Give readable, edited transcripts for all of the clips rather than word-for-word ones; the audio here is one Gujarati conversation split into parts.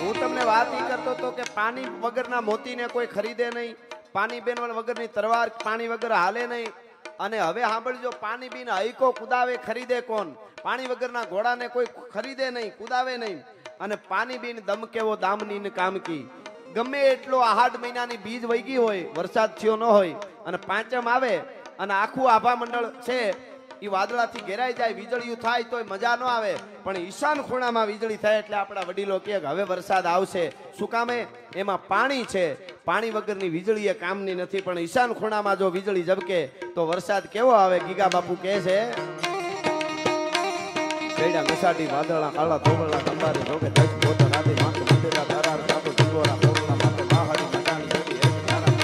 હું તમને વાત ઈ કરતો હતો કે પાણી વગરના મોતીને કોઈ ખરીદે નહીં, પાણી બેન વગરની તલવાર પાણી વગર હાલે નહીં. અને હવે સાંભળજો, પાણી બીને હઈકો કુદાવે ખરીદે કોણ? પાણી વગરના ઘોડાને કોઈ ખરીદે નહીં, કુદાવે નહીં. અને પાણી બીન દમ કેવો દામની ને કામકી. ગમે એટલો આહાડ મહિનાની બીજ વૈગી હોય, વરસાદ થયો ન હોય, અને પાંચમ આવે અને આખું આભા મંડળ છે એ વાદળાથી ઘેરાઈ જાય, વીજળીયું થાય તોય મજા ન આવે. પણ ઈશાન ખૂણામાં વીજળી થાય એટલે આપણા વડીલો કહે કે હવે વરસાદ આવશે. શું કામે? એમાં પાણી છે. પાણી વગરની વીજળી એ કામની નથી, પણ ઈશાન ખૂણામાં જો વીજળી ઝબકે તો વરસાદ કેવો આવે? ગીગા બાપુ કહે છે, ગઈડા મસાડી વાદળા કાળા ધોબળા કંબારે જોકે દસ પોતા રાતે માથે મંદિરા તારા સાતો ઢીંગોરા પોરલા માથે માહાડી મટાણી જોડી એક તારા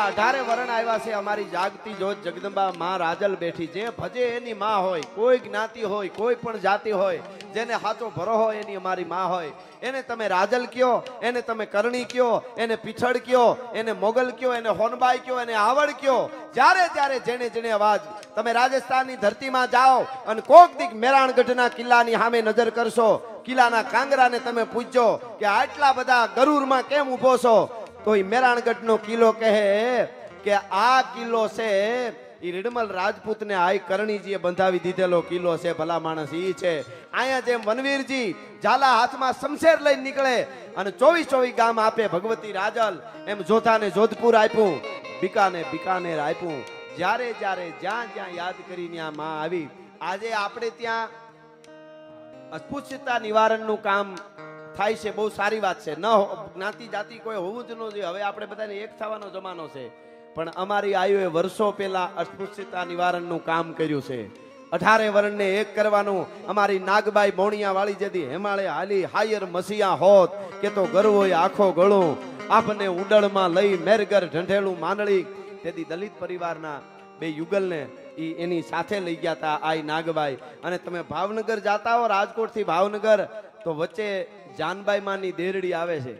અઢારે વરણ આવ્યા છે. અમારી જાગતી જોત જગદંબા માં રાજલ બેઠી છે. ભજે એની માં હોય, કોઈ જ્ઞાતિ હોય, કોઈ પણ જાતિ હોય, જેને સાચો ભરો હોય એની અમારી માં હોય. એને તમે રાજલ કયો, એને તમે કરણી કયો, એને પીછળ કયો, એને મોગલ કયો, એને હોનબાઈ કયો, એને આવડ કયો. જ્યારે જ્યારે જેને જેને અવાજ. તમે રાજસ્થાનની ધરતીમાં જાઓ અને કોક દીક મેરાણગઢના કિલ્લાની સામે નજર કરશો, કિલ્લાના કાંગરાને તમે પૂછજો કે આટલા બધા ગરુરમાં કેમ ઊભો છો? તો મેરાણગઢ નો કિલ્લો કહે કે આ કિલ્લો છે એ રીડમલ રાજપૂત ને આઈ કરણીજીએ બંધાવી દીધેલો કિલ્લો છે. ભલા માણસ ઈ છે. અહીંયા જેમ વનવીરજી ઝાલા હાથમાં શમશેર લઈને નીકળે અને 24 ગામ આપે ભગવતી રાજલ, એમ જોધાને જોધપુર આપ્યું, બીકાને બીકાનેર આપ્યું. જ્યારે જ્યારે જ્યાં જ્યાં યાદ કરીને આ માં આવી. આજે આપણે ત્યાં અસ્પૃશ્યતા નિવારણનું કામ થાય છે. બહુ સારી વાત છે. ન જ્ઞાતિ જાતિ કોઈ હોવું જ ન જોઈએ. હવે આપણે બધાને એક થવાનો જમાનો છે. પણ અમારી આયુએ વર્ષો પહેલા અસ્પૃશ્યતા નિવારણનું કામ કર્યું છે. 18 વર્ણને એક કરવાનું. અમારી નાગબાઈ બોણિયા વાળી જેથી હેમાળે હાલી હાયર મસીયા હોત કે તો ગરવોય આખો ગળું આપને ઉડળમાં લઈ મેરગર ઢંઢેલું માંડળી. તેથી દલિત પરિવારના 2 યુગલને એની સાથે લઈ ગયા હતા આઈ નાગબાઈ. અને તમે ભાવનગર જાતા હો, રાજકોટ થી ભાવનગર, તો વચ્ચે જાનબાઈ માની દેરડી આવે છે.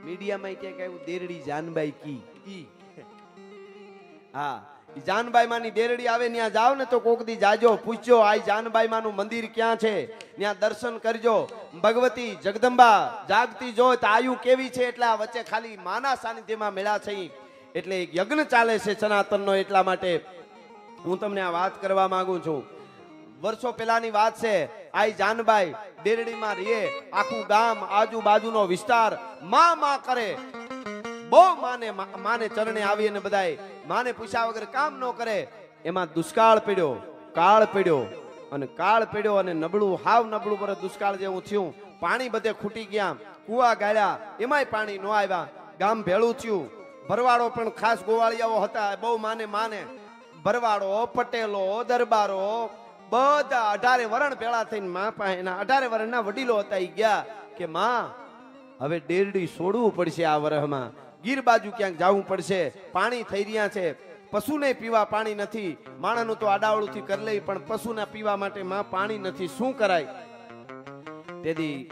મીડિયામાં ક્યાંક આવ્યું દેરડી જાનબાઈ કી. હા, જાનબાઈ માની દેરડી આવે. ત્યાં જાવ ને તો કોક દી જાજો, પૂછજો આ જાનબાઈ માનું મંદિર ક્યાં છે, ત્યાં દર્શન કરજો. ભગવતી જગદંબા જાગતી જોત આયુ કેવી છે. એટલે આ વચ્ચે ખાલી માના સાનિધ્યમાં મેળા છે. એટલે એક યજ્ઞ ચાલે છે સનાતનનો. એટલા માટે હું તમને આ વાત કરવા માંગુ છું. વર્ષો પહેલાની વાત છે. આઈ જાનબાઈ દેરડીમાં રહીએ, આખું ગામ આજુબાજુનો વિસ્તાર માં કરે. બહુ માને ચરણે આવી અને બધાય માને પૂછ્યા વગર કામ ન કરે. એમાં દુષ્કાળ પડ્યો, કાળ પડ્યો અને કાળ પડ્યો અને નબળું, હાવ નબળું પર દુષ્કાળ જેવું થયું. પાણી બધે ખૂટી ગયા, કુવા ગાળ્યા, એમાંય પાણી ન આવ્યા. ગામ ભેળું થયું. ભરવાડો પણ ખાસ ગોવાળિયાઓ હતા. બહુ માને ભરવાડો, પટેલો, દરબારો બધા 18 વરણ ભેળા થઈને માં પાસે, એના 18 વરણના વડીલો હતા. ઈ ગયા કે માં હવે ડેરડી છોડવું પડશે. આ વરહમાં ગીર બાજુ ક્યાંક જવું પડશે. પાણી થઈ રહ્યા છે, પશુને પીવા પાણી નથી. માણસનું તો આડાવડું થી કરી લઈ, પણ પશુના પીવા માટે માં પાણી નથી. શું કરાય? તેથી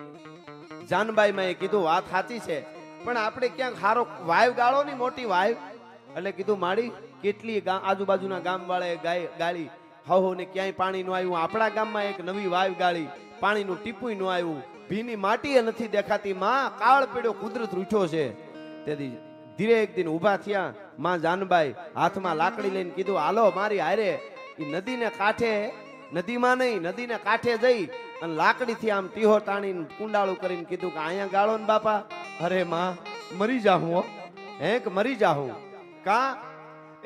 જાનબાઈ માં કીધું વાત સાચી છે, પણ આપણે ક્યાંક હારો વાયુ ગાળો ની મોટી વાયુ. એટલે કીધું માડી કેટલી આજુબાજુના ગામ વાળા ગાળી હો ને ક્યાંય પાણી નું આવ્યું. આપણા ગામમાં એક નવી વાવ ગાળી, પાણીનું ટીપું નું આવ્યું. ભીની માટી નથી દેખાતી. માં કાળ પડ્યો, કુદરત રૂઠ્યો છે. તેથી ધીરે એક દિન ઉભા થયા. માં જાનબાઈ હાથમાં લાકડી લઈને કીધું હાલો મારી હારે. એ નદીને કાંઠે, નદીમાં નહીં નદીને કાંઠે જઈ અને લાકડીથી આમ ટીહો તાણીને કુંડાળું કરીને કીધું કે અહીંયા ગાળો ને બાપા. અરે માં મરી જાહું, હેક મરી જાહું. કા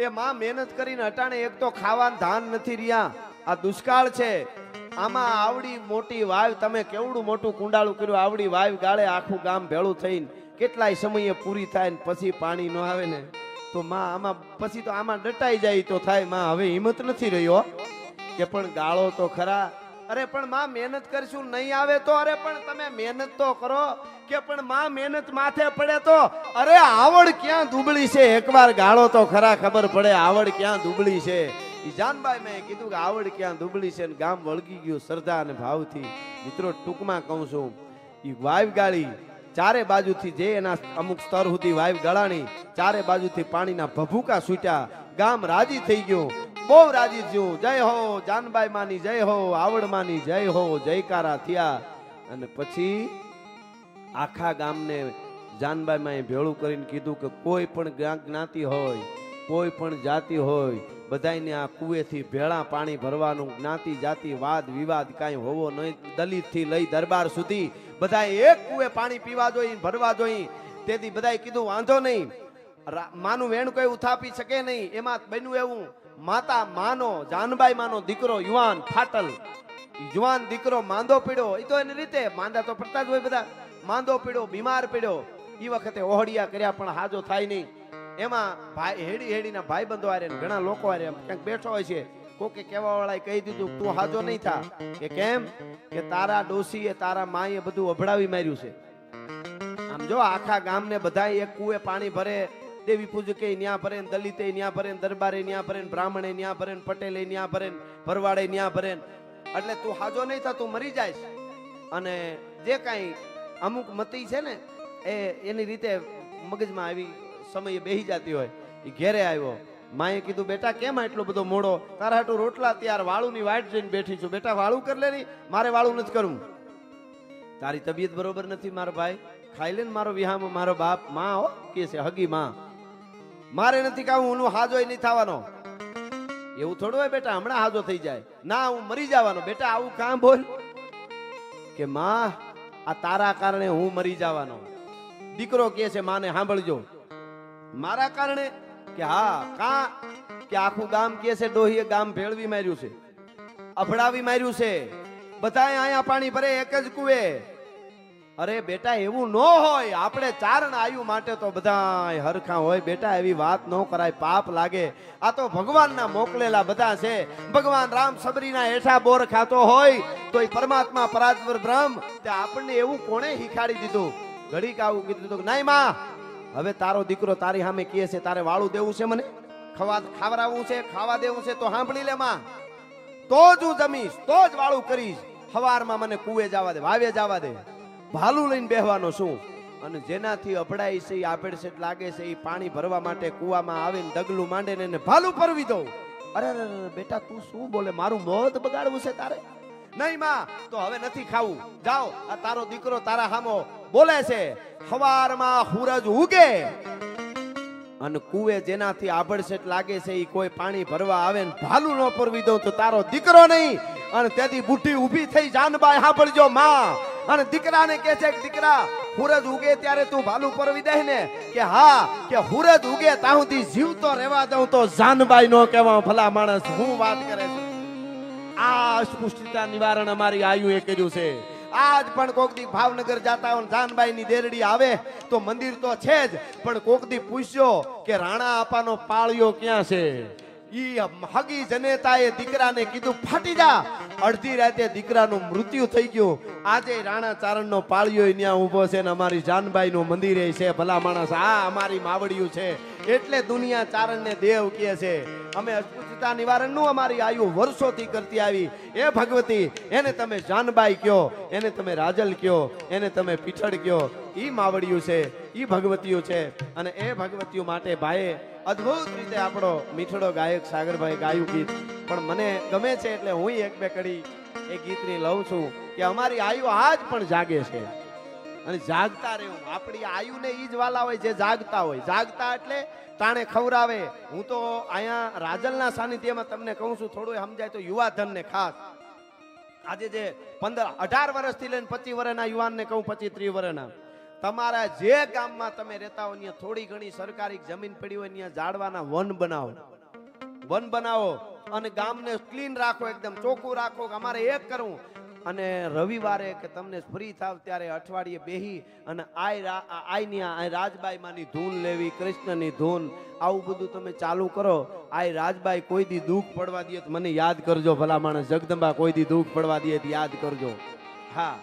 એ માં મહેનત કરીને અટાણે એક તો ખાવાનું ધાન નથી રહ્યા. આ દુષ્કાળ છે. આમાં આવડી મોટી વાવ, તમે કેવડું મોટું કુંડાળું કર્યું. આવડી વાવ ગાળે આખું ગામ ભેળું થઈને કેટલાય સમયે પૂરી થાય ને પછી પાણી ન આવે ને તો માં આમાં પછી તો આમાં ડટાઈ જાય તો થાય. માં હવે હિંમત નથી રહ્યો કે પણ ગાળો તો ખરા. અરે પણ માં મહેનત કરશું નહીં આવે તો? અરે પણ તમે મહેનત તો કરો. કે પણ માં મહેનત માથે પડે તો અરે આવડ ક્યાં દુબળી છે, એકવાર ગાળો તો ખરા, ખબર પડે આવડ ક્યાં દુબળી છે. જાનબાઈ મેં કીધું કે આવડ ક્યાં દુબળી છે. ગામ વળગી ગયું શ્રદ્ધા અને ભાવથી. મિત્રો ટૂંકમાં કહું છું, ઈ વાવ ગાળી ચારે બાજુથી જે એના અમુક સ્તર સુધી વાયુ ગળાણી, ચારે બાજુથી પાણીના ભભૂકા છૂટ્યા. ગામ રાજી થઈ ગયું, બહુ રાજી થયું. જય હો જાનબાઈ માની જય હો, આવડ માની જય હો, જયકારા થયા. અને પછી આખા ગામને જાનબાઈ માએ ભેળું કરીને કીધું કે કોઈ પણ જ્ઞાતિ હોય, કોઈ પણ જાતિ હોય, બધાને આ કુવેથી ભેળા પાણી ભરવાનું. જ્ઞાતિ જાતિ વાદ વિવાદ કાંઈ હોવો નહીં. દલિત થી લઈ દરબાર સુધી બધાએ એક કુવે પાણી પીવા જોઈએ, ભરવા જોઈએ. તેથી બધાએ કીધું વાંધો નહીં, માનું વેણ કોઈ ઉથાપી શકે નહીં. એમાં બન્યું એવું, માતા માનો જાનબાઈ માનો દીકરો યુવાન ફાટલ, યુવાન દીકરો માંદો પીડ્યો. એ તો એની રીતે માંદા તો પડતા જ હોય બધા. માંદો પીડ્યો, બીમાર પીડ્યો. એ વખતે ઓહડિયા કર્યા પણ હાજો થાય નહીં. એમાં ભાઈ હેડીના ભાઈબંધો આરે ઘણા લોકો આરે ક્યાંક બેઠો હોય છે. કોકે કેવા વાળાએ કહી દીધું તું હાજો નહીં થા. કે કેમ? કે તારા ડોસીએ તારા માએ બધું અભડાવી માર્યું છે. આમ જો આખા ગામને બધા એક કુએ પાણી ભરે, દેવી પૂજકે ન્યા ભરે, દલિતે ન્યા ભરે, દરબારે ન્યા ભરે, બ્રાહ્મણે ન્યા ભરે, પટેલે ન્યા ભરે, ભરવાડે ન્યા ભરે. એટલે તું હાજો નહીં થા, તું મરી જાય. અને જે કાંઈ અમુક મતી છે ને એની રીતે મગજમાં આવી સમયે બેહી જતી હોય. એ ઘેરે આવ્યો, માએ કીધું બેટા કેમ આટલો બધો મોડો? તારા હાટુ રોટલા ત્યાર, વાળું ની વાટ જોઈને બેઠી છું. બેટા વાળું કર લે. નહીં, મારે વાળું નથી કરવું. તારી તબિયત બરોબર નથી મારો ભાઈ, ખાઈ લે ને મારો વિહામાં. મારો બાપ માં હો કે છે, હગી માં. મારે નથી ખાવું, હું હાજો નહીં થવાનો. એવું થોડું હોય બેટા, હમણાં હાજો થઈ જાય. ના, હું મરી જવાનો. બેટા આવું કામ બોલ કે માં આ તારા કારણે હું મરી જવાનો. દીકરો કે છે માને સાંભળજો, મારા કારણે? કે હા. કા? કે આખું ગામ કે છે ડોહીએ ગામ ભેળવી માર્યું છે, અભડાવી માર્યું છે. બધાએ આયા પાણી ભરે એક જ કુએ. અરે બેટા એવું ન હોય. આપણે ચારણ આયુ માટે તો બધા હરખા હોય બેટા. એવી વાત ન કરાય, પાપ લાગે. આ તો ભગવાનના મોકલેલા બધા છે. ભગવાન રામ સબરીના હેઠા બોર ખાતો હોય તો એ પરમાત્મા પરાત્પર બ્રહ્મ તે આપણને એવું કોણે શીખાડી દીધું? ઘડીક આવું કીધું, નહીં માં, હવે તારો દીકરો તારી સામે કહે છે તારે વાળું દેવું છે, મને ખાવડાવવું છે, ખાવા દેવું છે, તો સાંભળી લે માં, તો જ હું જમીશ, તો જ વાળું કરીશ. સવારમાં મને કુએ જવા દે, વાવે જવા દે. ભાલું લઈને બેહવાનો શું? અને જેનાથી અભડાઈ છે, આભેડસેટ લાગે છે, એ પાણી ભરવા માટે કુવામાં આવે ને ડગલું માંડે ને ભાલું પરવી દઉં. અરે બેટા તું શું બોલે? મારું મોત બગાડવું છે તારે? નહીં માં, તો હવે નથી ખાવું. જાઓ, આ તારો દીકરો તારા હામો બોલે છે. સવારમાં સૂરજ ઉગે અને કુવે જેનાથી આભડસેટ લાગે છે એ કોઈ પાણી ભરવા આવે ને ભાલું ન પરવી દઉં તો તારો દીકરો નહીં. અને તેથી બુઢી ઊભી થઈ જાનબાઈ સાંભળજો માં. અને દીકરાને કહે છે કે દીકરા સૂરજ ઉગે ત્યારે તું ભાલું પરવી દે ને? કે હા. કે સૂરજ ઉગે ત્યાં સુધી જીવતો રહેવા દઉં તો જાનબાઈ નો કહેવા. ભલા માણસ હું વાત કરે છે. આ અસ્પૃશ્યતા નિવારણ અમારી આયુએ કર્યું છે. આજ પણ કોક દી ભાવનગર જાતા હોય જાનબાઈ ની દેરડી આવે તો મંદિર તો છે જ, પણ કોક દી પૂછ્યો કે રાણા આપાનો પાળિયો ક્યાં છે? ઈ હગી જનેતાએ દીકરાને કીધું ફાટી જા. અડધી રાતે દીકરાનું મૃત્યુ થઈ ગયું. આજે રાણા ચારણનો પાળિયો ત્યાં ઊભો છે ને અમારી જાનબાઈ નું મંદિર છે. ભલા માણસ, આ અમારી માવડિયું છે. એટલે દુનિયા ચારણને દેવ કહે છે. અમે અસ્પૃશ્યતા નિવારણ નું અમારી આયુ વર્ષોથી કરતી આવી. એ ભગવતી, એને તમે જાનબાઈ કયો, એને તમે રાજલ કયો, એને તમે પીઠળ કયો, ઈ માવડિયું છે, ઈ ભગવતીઓ છે. અને એ ભગવતીઓ માટે ભાઈએ અદ્ભુત રીતે આપણો મીઠડો ગાયક સાગરભાઈ ગાયું ગીત પણ મને ગમે છે. એટલે હું એક બે કડી એ ગીતની લઉં છું કે અમારી આયુ આજ પણ જાગે છે અને જાગતા રહેવું. આપણી આયુને ઈ જ વાલા હોય જે જાગતા હોય. જાગતા એટલે તાણે ખવરાવે. હું તો અહીંયા રાજલના સાનિધ્યમાં તમને કહું છું, થોડું સમજાય તો યુવાધનને ખાસ. આજે જે 18 વર્ષથી લઈને 25 વર્ષના યુવાનને કહું, 25-30 વર્ષના, તમારા જે ગામમાં તમે રહેતા હો ત્યાં થોડી ઘણી સરકારી જમીન પડી હોય ત્યાં ઝાડવાના વન બનાવો. વન બનાવો અને ગામને ક્લીન રાખો, એકદમ ચોખ્ખું રાખો. અમારે એક કરવું. અને રવિવારે કે તમને ફ્રી થાવ ત્યારે અઠવાડિયે બેહી અને આઈ રાજબાઈ માની ધૂન લેવી, કૃષ્ણની ધૂન, આવું બધું તમે ચાલુ કરો. આઈ રાજબાઈ કોઈ દી દુઃખ પડવા દે તો મને યાદ કરજો. ભલા માણસ જગદંબા કોઈ દી દુઃખ પડવા દે તો યાદ કરજો. હા,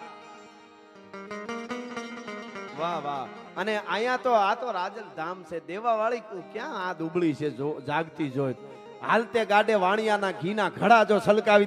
વાહ વાહ. અને અહીંયા તો આ તો રાજલ ધામ છે. દેવાવાળી ક્યાં આ દુબળી છે જાગતી જોઈ. હાલતે ગાડે વાણિયાના ઘીના ઘડા જો છલકાવી દે